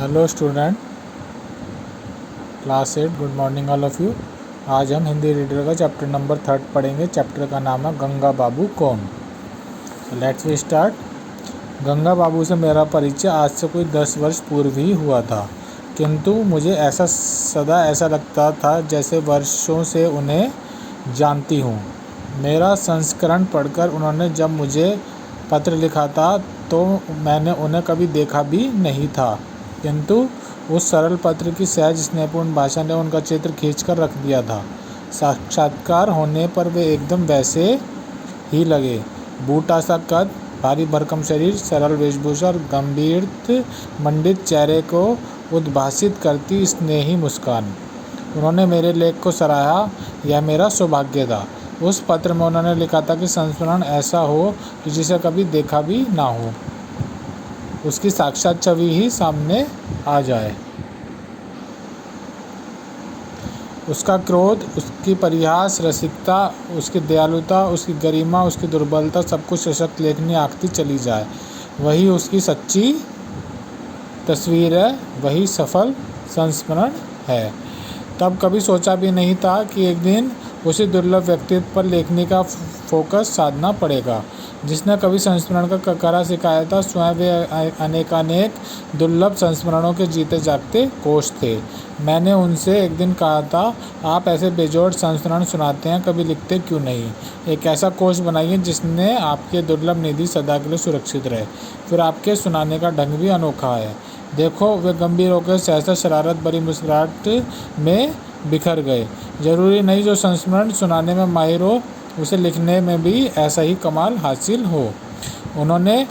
Hello student, class 8। Good morning all of you. आज हम Hindi reader का चैप्टर नंबर 3 पढ़ेंगे। चैप्टर का नाम है गंगा बाबू कौन। Let's we start. Ganga Babu से मेरा परिचय आज से कोई 10 वर्ष पूर्व ही हुआ था, किंतु मुझे सदा ऐसा लगता था जैसे वर्षों से उन्हें जानती हूँ। मेरा संस्करण पढ़कर उन्होंने जब मुझे पत्र लिखा था तो मैंने उन्हें कभी देखा भी नहीं था, किंतु उस सरल पत्र की सहज स्नेहपूर्ण भाषा ने उनका चित्र खींचकर रख दिया था। साक्षात्कार होने पर वे एकदम वैसे ही लगे। बूटा सा कद, भारी भरकम शरीर, सरल वेशभूषा और गंभीर मंडित चेहरे को उद्भासित करती स्नेही मुस्कान। उन्होंने मेरे लेख को सराहा। यह मेरा सौभाग्य था। उस पत्र में उन्होंने लिखा था कि संस्मरण ऐसा हो कि जिसे कभी देखा भी ना हो, उसकी साक्षात छवि ही सामने आ जाए। उसका क्रोध, उसकी परिहास, रसिकता, उसकी दयालुता, उसकी गरिमा, उसकी दुर्बलता, सब कुछ सशक्त लेखनी आंकती चली जाए। वही उसकी सच्ची तस्वीर है, वही सफल संस्मरण है। तब कभी सोचा भी नहीं था कि एक दिन उसी दुर्लभ व्यक्तित्व पर लेखनी का फोकस साधना पड़ेगा, जिसने कभी संस्मरण का ककरा सिखाया था। स्वयं वे अनेकानेक दुर्लभ संस्मरणों के जीते जागते कोश थे। मैंने उनसे एक दिन कहा था, आप ऐसे बेजोड़ संस्मरण सुनाते हैं, कभी लिखते क्यों नहीं? एक ऐसा कोश बनाइए जिसने आपके दुर्लभ निधि सदा के लिए सुरक्षित रहे। फिर आपके सुनाने का ढंग भी अनोखा है। देखो, वे गंभीर होकर सहसा शरारत भरी मुस्कुराहट में बिखर गए। जरूरी नहीं जो संस्मरण सुनाने में माहिर हो, उसे लिखने में भी ऐसा ही कमाल हासिल हो। उन्होंने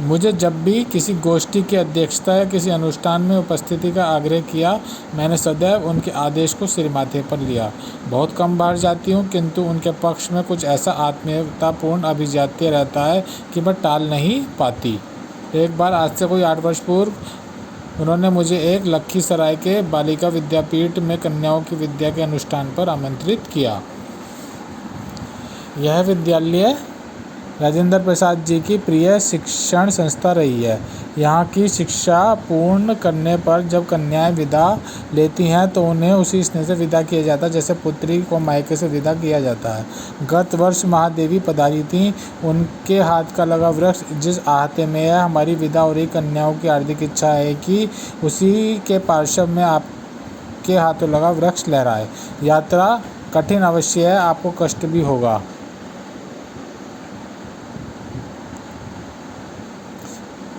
मुझे जब भी किसी गोष्ठी की अध्यक्षता या किसी अनुष्ठान में उपस्थिति का आग्रह किया, मैंने सदैव उनके आदेश को सिर माथे पर लिया। बहुत कम बार जाती हूँ, किंतु उनके पक्ष में कुछ ऐसा आत्मीयतापूर्ण अभिजात्य रहता है कि मैं टाल नहीं पाती। एक बार आज से कोई 8 वर्ष पूर्व उन्होंने मुझे एक लखीसराय के बालिका विद्यापीठ में कन्याओं की विद्या के अनुष्ठान पर आमंत्रित किया। यह विद्यालय राजेंद्र प्रसाद जी की प्रिय शिक्षण संस्था रही है। यहाँ की शिक्षा पूर्ण करने पर जब कन्याएं विदा लेती हैं तो उन्हें उसी स्नेह से विदा किया जाता है जैसे पुत्री को मायके से विदा किया जाता है। गत वर्ष महादेवी पधारी थीं। उनके हाथ का लगा वृक्ष जिस आहते में है, हमारी विदा हो रही कन्याओं की हार्दिक इच्छा है कि उसी के पार्श्व में आपके हाथों लगा वृक्ष लहराए। यात्रा कठिन अवश्य है, आपको कष्ट भी होगा,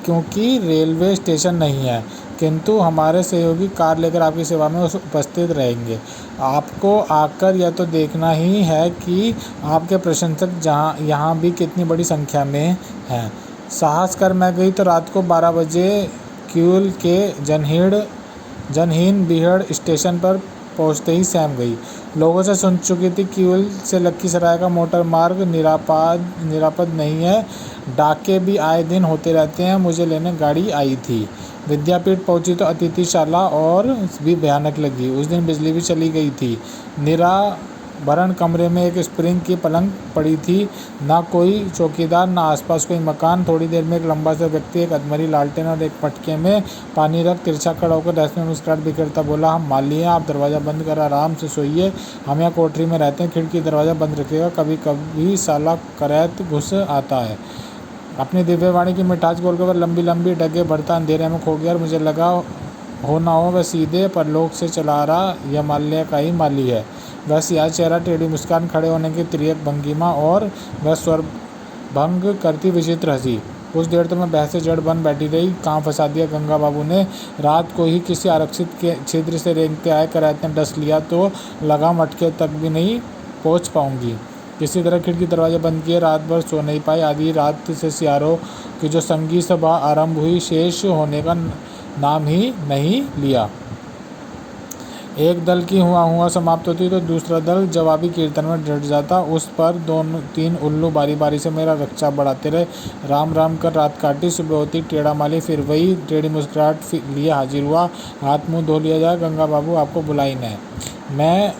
क्योंकि रेलवे स्टेशन नहीं है, किंतु हमारे सहयोगी कार लेकर आपकी सेवा में उपस्थित रहेंगे। आपको आकर यह तो देखना ही है कि आपके प्रशंसक यहाँ भी कितनी बड़ी संख्या में हैं। साहस कर मैं गई तो रात को 12 बजे क्यूल के जनहीन बीहड़ स्टेशन पर पहुँचते ही सहम गई। लोगों से सुन चुकी थी क्यूल से लखीसराय का मोटर मार्ग निरापद नहीं है। डाके भी आए दिन होते रहते हैं। मुझे लेने गाड़ी आई थी। विद्यापीठ पहुंची तो अतिथिशाला और भी भयानक लगी। उस दिन बिजली भी चली गई थी। निराभरण कमरे में एक स्प्रिंग की पलंग पड़ी थी। ना कोई चौकीदार, ना आसपास कोई मकान। थोड़ी देर में एक लंबा सा व्यक्ति एक अधमरी लालटेन और एक मटके में पानी रख तिरछा खड़ा होकर रहस्य में मुस्कुराहट बिखेरता बोला, हम माली हैं, आप दरवाज़ा बंद कर आराम से सोइए। हम यहाँ कोठरी में रहते हैं, खिड़की दरवाज़ा बंद रखिएगा, कभी कभी साला करैत घुस आता है। अपनी दिव्यवाणी की मिठास बोलकर वह लंबी लंबी डगे भरता अंधेरे में खो गया और मुझे लगा हो ना हो वह सीधे परलोक से चला रहा यह माल्य का ही माली है। वह सियाह चेहरा, टेढ़ी मुस्कान, खड़े होने की तिर्यक भंगिमा और वह स्वर भंग करती विचित्र हंसी। कुछ देर तो मैं बहस से जड़ बन बैठी रही। कहाँ फंसा दिया गंगा बाबू ने। रात को ही किसी आरक्षित के छिद्र से रेंगते आए करैत ने डस लिया तो लगा मटके तक भी नहीं पहुँच पाऊंगी। किसी तरह खिड़की दरवाजे बंद किए। रात भर सो नहीं पाई। आधी रात से सियारों की जो संगी सभा आरंभ हुई, शेष होने का नाम ही नहीं लिया। एक दल की हुआ समाप्त होती तो दूसरा दल जवाबी कीर्तन में डट जाता। उस पर 2-3 उल्लू बारी बारी से मेरा रक्षा बढ़ाते रहे। राम राम कर रात काटी। सुबह होती टेढ़ा माली फिर वही टेढ़ी मुस्कुराहट लिए हाजिर हुआ। हाथ मुँह धो लिया जाए, गंगा बाबू आपको बुलाई न। मैं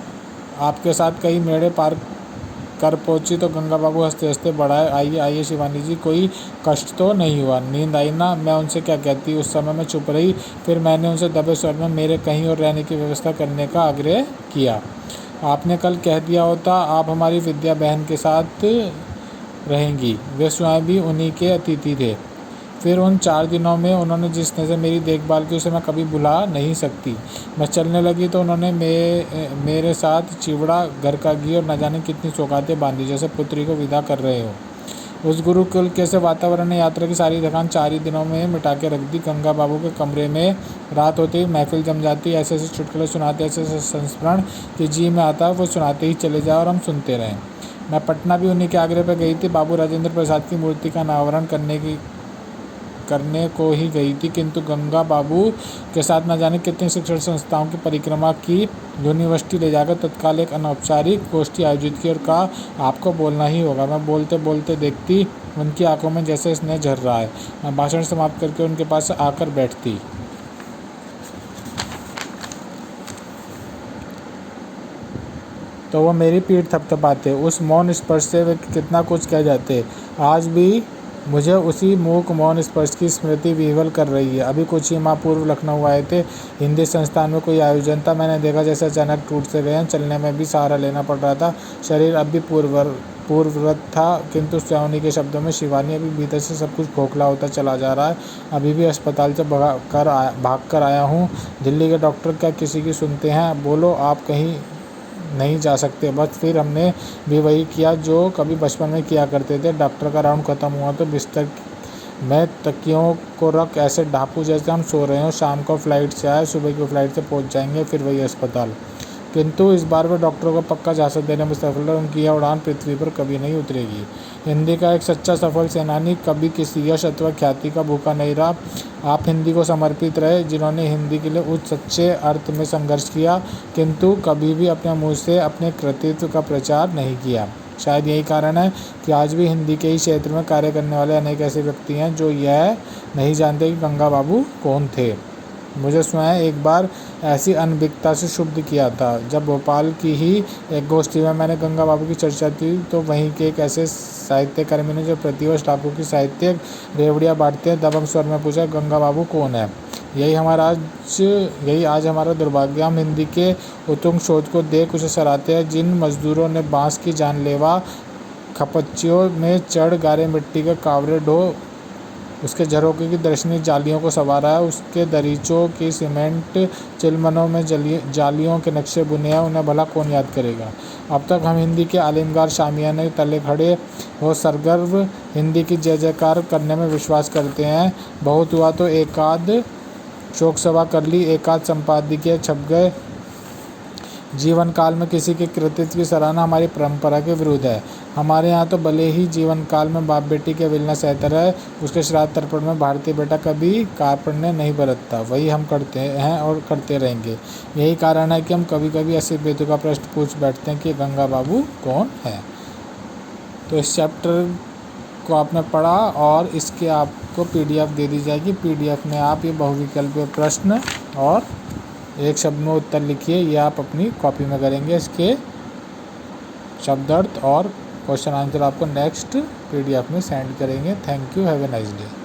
आपके साथ कई मेड़े पार कर पहुंची तो गंगा बाबू हंसते हंसते बढ़ाए, आइए आइए शिवानी जी, कोई कष्ट तो नहीं हुआ? नींद आई ना? मैं उनसे क्या कहती। उस समय मैं चुप रही। फिर मैंने उनसे दबे स्वर में मेरे कहीं और रहने की व्यवस्था करने का आग्रह किया। आपने कल कह दिया होता आप हमारी विद्या बहन के साथ रहेंगी। वे स्वयं भी उन्हीं के अतिथि थे। फिर उन 4 दिनों में उन्होंने जिस तरह से मेरी देखभाल की उसे मैं कभी भुला नहीं सकती। मैं चलने लगी तो उन्होंने मेरे साथ चिवड़ा, घर का घी और न जाने कितनी सौगातें बांधी, जैसे पुत्री को विदा कर रहे हो। उस गुरुकुल के से वातावरण ने यात्रा की सारी थकान 4 ही दिनों में मिटा के रख दी। गंगा बाबू के कमरे में रात होते ही महफिल जम जाती। ऐसे ऐसे चुटकुले सुनाते, ऐसे ऐसे संस्मरण कि जी में आता वो सुनाते ही चले जाए और हम सुनते रहें। मैं पटना भी उन्हीं के आग्रह पर गई थी। बाबू राजेंद्र प्रसाद की मूर्ति का अनावरण करने को ही गई थी, किंतु गंगा बाबू के साथ न जाने कितनी शिक्षण संस्थाओं की परिक्रमा की। यूनिवर्सिटी ले जाकर तत्काल एक अनौपचारिक गोष्ठी आयोजित की और कहा आपको बोलना ही होगा। मैं बोलते बोलते देखती उनकी आंखों में जैसे स्नेह झर रहा है। मैं भाषण समाप्त करके उनके पास आकर बैठती तो वो मेरी पीठ थपथपाते। उस मौन स्पर्श से वे कितना कुछ कह जाते। आज भी मुझे उसी मूक मौन स्पर्श की स्मृति विह्वल कर रही है। अभी कुछ ही माह पूर्व लखनऊ आए थे। हिंदी संस्थान में कोई आयोजन था। मैंने देखा जैसे अचानक टूट से गए हैं। चलने में भी सहारा लेना पड़ रहा था। शरीर अब भी पूर्ववत था, किंतु स्वयं के शब्दों में शिवानी, अभी भीतर से सब कुछ खोखला होता चला जा रहा है। अभी भी अस्पताल से भाग कर आया हूँ। दिल्ली के डॉक्टर क्या किसी की सुनते हैं? बोलो आप कहीं नहीं जा सकते। बस फिर हमने भी वही किया जो कभी बचपन में किया करते थे। डॉक्टर का राउंड ख़त्म हुआ तो बिस्तर में तकियों को रख ऐसे ढापू जैसे हम सो रहे हो। शाम को फ्लाइट से आए, सुबह की फ्लाइट से पहुंच जाएंगे, फिर वही अस्पताल। किंतु इस बार वे डॉक्टरों को पक्का झांसा देने में सफल है। उनकी यह उड़ान पृथ्वी पर कभी नहीं उतरेगी। हिंदी का एक सच्चा सफल सेनानी कभी किसी यश अथवा ख्याति का भूखा नहीं रहा। आप हिंदी को समर्पित रहे, जिन्होंने हिंदी के लिए उस सच्चे अर्थ में संघर्ष किया, किंतु कभी भी अपने मुंह से अपने कृतित्व का प्रचार नहीं किया। शायद यही कारण है कि आज भी हिंदी के ही क्षेत्र में कार्य करने वाले अनेक ऐसे व्यक्ति हैं जो यह नहीं जानते कि गंगा बाबू कौन थे। मुझे स्वयं एक बार ऐसी अनभिज्ञता से क्षुब्ध किया था जब भोपाल की ही एक गोष्ठी में मैंने गंगा बाबू की चर्चा की तो वहीं के एक ऐसे साहित्यकर्मी ने जो प्रतिवर्ष लाखों की साहित्यिक रेवड़ियाँ बांटते हैं दबंग स्वर में पूछा गंगा बाबू कौन है? यही आज हमारा दुर्भाग्य। हम हिंदी के उत्तुंग शोध को देख उसे सराहते हैं। जिन मजदूरों ने बांस की जानलेवा खपच्चियों में चढ़ गारे मिट्टी के कावरे ढो उसके झरोखे की दर्शनीय जालियों को संवारा है, उसके दरीचों की सीमेंट चिलमनों में जालियों के नक्शे बुने हैं, उन्हें भला कौन याद करेगा। अब तक हम हिंदी के आलिमगार शामियाने तले खड़े हो सरगर्व हिंदी की जय जयकार करने में विश्वास करते हैं। बहुत हुआ तो एक आध शोक सभा कर ली, एक आध संपादकीय छप गए। जीवन काल में किसी के कृतित्व की सराहना हमारी परंपरा के विरुद्ध है। हमारे यहाँ तो भले ही जीवन काल में बाप बेटी के विलना सहतर है, उसके श्राद्ध तर्पण में भारतीय बेटा कभी कार्पण्य नहीं बरतता। वही हम करते हैं और करते रहेंगे। यही कारण है कि हम कभी कभी ऐसे बेतुका प्रश्न पूछ बैठते हैं कि गंगा बाबू कौन है। तो इस चैप्टर को आपने पढ़ा और इसके आपको PDF दे दी जाएगी। PDF में आप ये बहुविकल्पीय प्रश्न और एक शब्द में उत्तर लिखिए। ये आप अपनी कॉपी में करेंगे। इसके शब्दार्थ और क्वेश्चन आंसर आपको नेक्स्ट PDF में सेंड करेंगे। Thank you, have a nice day.